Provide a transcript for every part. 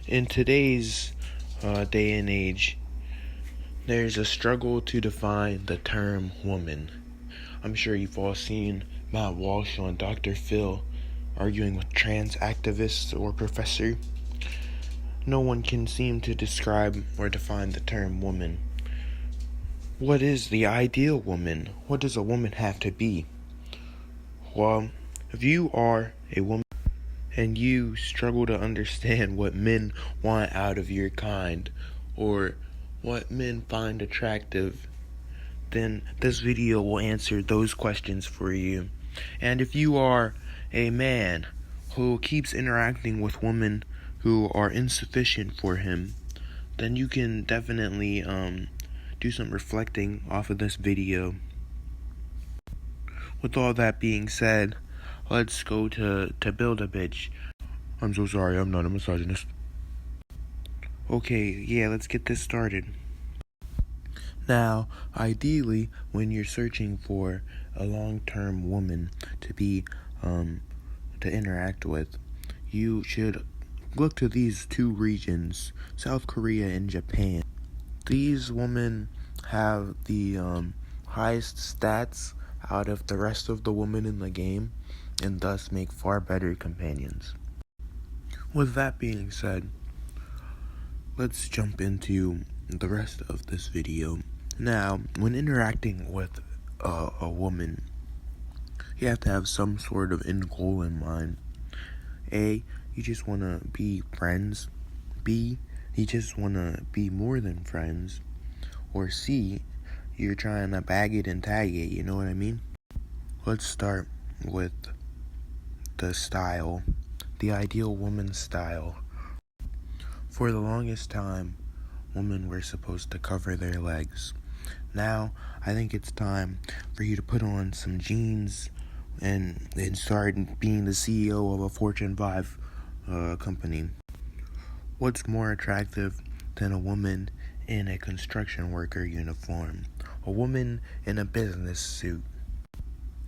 In today's day and age, there's a struggle to define the term woman. I'm sure you've all seen Matt Walsh on Dr. Phil arguing with trans activists or professor. No one can seem to describe or define the term woman. What is the ideal woman? What does a woman have to be? Well, if you are a woman and you struggle to understand what men want out of your kind or what men find attractive, then this video will answer those questions for you. And if you are a man who keeps interacting with women who are insufficient for him, then you can definitely do some reflecting off of this video. With all that being said, let's go to Build-A-Bitch. I'm so sorry, I'm not a misogynist. Okay, yeah, let's get this started. Now, ideally, when you're searching for a long-term woman to be, to interact with, you should look to these two regions, South Korea and Japan. These women have the highest stats out of the rest of the women in the game, and thus make far better companions. With that being said, let's jump into the rest of this video. Now, when interacting with a woman, you have to have some sort of end goal in mind. A, you just want to be friends. B, you just want to be more than friends. Or C, you're trying to bag it and tag it, you know what I mean? Let's start with the style, the ideal woman style. For the longest time, women were supposed to cover their legs. Now, I think it's time for you to put on some jeans and start being the CEO of a Fortune 5 company. What's more attractive than a woman in a construction worker uniform? A woman in a business suit.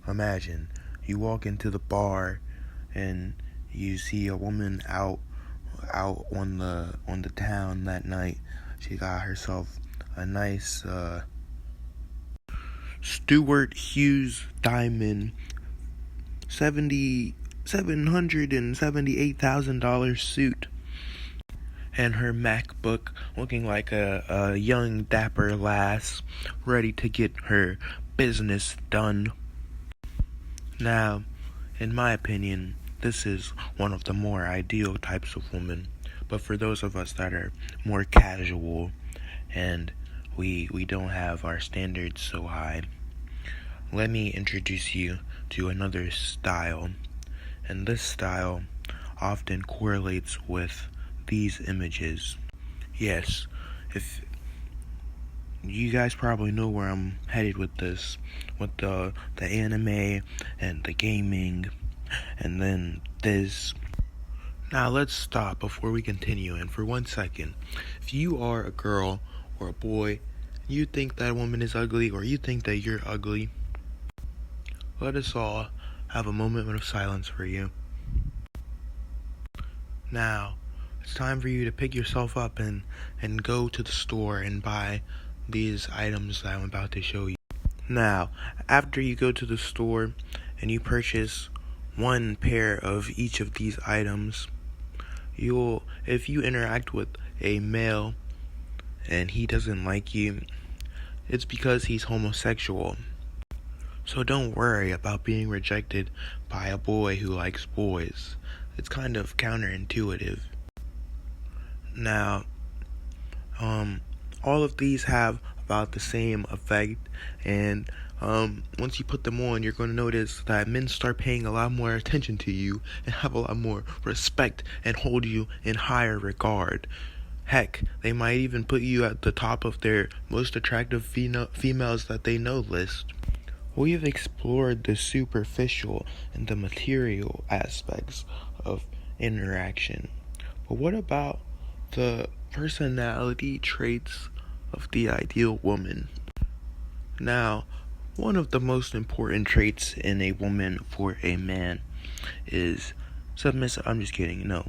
Imagine, you walk into the bar and you see a woman out on the town that night. She got herself a nice Stuart Hughes diamond $778,000 suit, and her MacBook looking like a young dapper lass ready to get her business done. Now, in my opinion, this is one of the more ideal types of women. But for those of us that are more casual and we don't have our standards so high, let me introduce you to another style. And this style often correlates with these images. Yes, if you guys probably know where I'm headed with this, with the anime and the gaming, and then this. Now let's stop before we continue, and for 1 second, if you are a girl or a boy, you think that woman is ugly, or you think that you're ugly, let us all have a moment of silence for you. Now, it's time for you to pick yourself up and go to the store and buy these items that I'm about to show you. Now, after you go to the store and you purchase one pair of each of these items, if you interact with a male and he doesn't like you, it's because he's homosexual. So don't worry about being rejected by a boy who likes boys. It's kind of counterintuitive. Now, all of these have about the same effect, and once you put them on, you're going to notice that men start paying a lot more attention to you and have a lot more respect and hold you in higher regard. Heck, they might even put you at the top of their most attractive females that they know list. We've explored the superficial and the material aspects of interaction, but what about the personality traits of the ideal woman? Now, one of the most important traits in a woman for a man is submissive. I'm just kidding, no.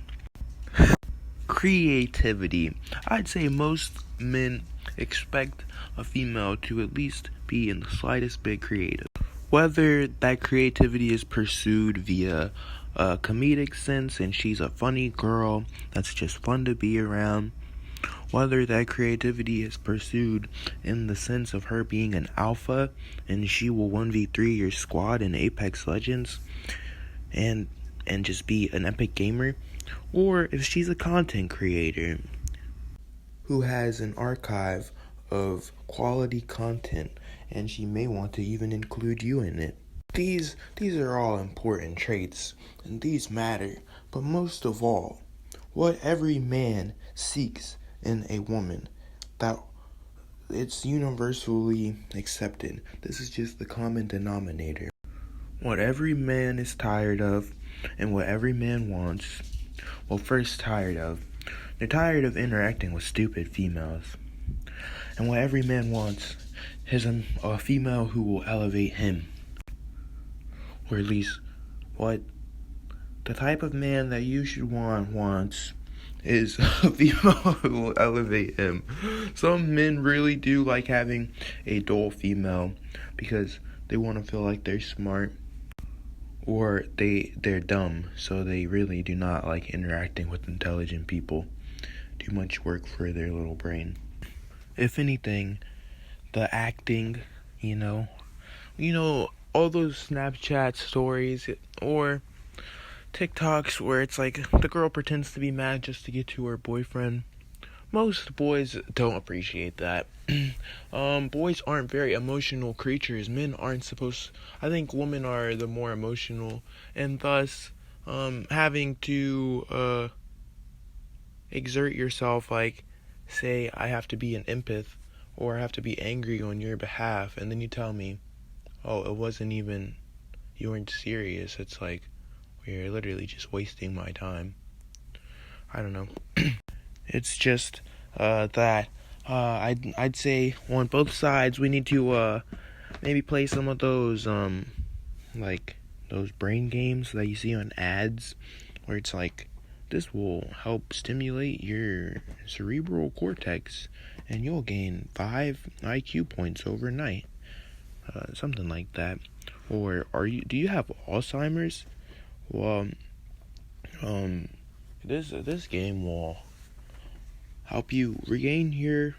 Creativity. I'd say most men expect a female to at least be in the slightest bit creative. Whether that creativity is pursued via a comedic sense and she's a funny girl that's just fun to be around, whether that creativity is pursued in the sense of her being an alpha and she will 1v3 your squad in Apex Legends and just be an epic gamer, or if she's a content creator who has an archive of quality content and she may want to even include you in it. These are all important traits and these matter, but most of all, what every man seeks in a woman, that it's universally accepted. This is just the common denominator. What every man is tired of and what every man wants. Well, first tired of. They're tired of interacting with stupid females. And what every man wants is a female who will elevate him. Or at least what the type of man that you should wants is a female who will elevate him. Some men really do like having a dull female because they want to feel like they're smart, or they're dumb, so they really do not like interacting with intelligent people. Too much work for their little brain. If anything, the acting, all those Snapchat stories or TikToks where it's like the girl pretends to be mad just to get to her boyfriend. Most boys don't appreciate that. Boys aren't very emotional creatures. Men aren't supposed. I think women are the more emotional, and thus, having to exert yourself, like, say, I have to be an empath, or I have to be angry on your behalf, and then you tell me, oh, it wasn't even, you weren't serious. It's like, you're literally just wasting my time. I don't know. It's just that I'd say on both sides we need to maybe play some of those like those brain games that you see on ads where it's like, this will help stimulate your cerebral cortex and you'll gain 5 IQ points overnight. Something like that. Or do you have Alzheimer's? Well, this game will help you regain your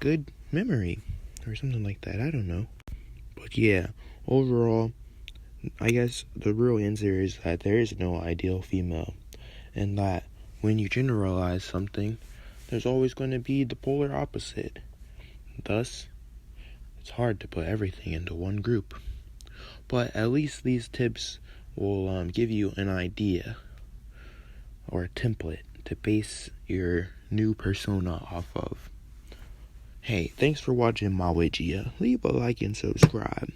good memory or something like that. I don't know. But yeah, overall, I guess the real answer is that there is no ideal female, and that when you generalize something, there's always going to be the polar opposite. Thus, it's hard to put everything into one group. But at least these tips will give you an idea or a template to base your new persona off of. Hey, thanks for watching my Mawigia. Leave a like and subscribe.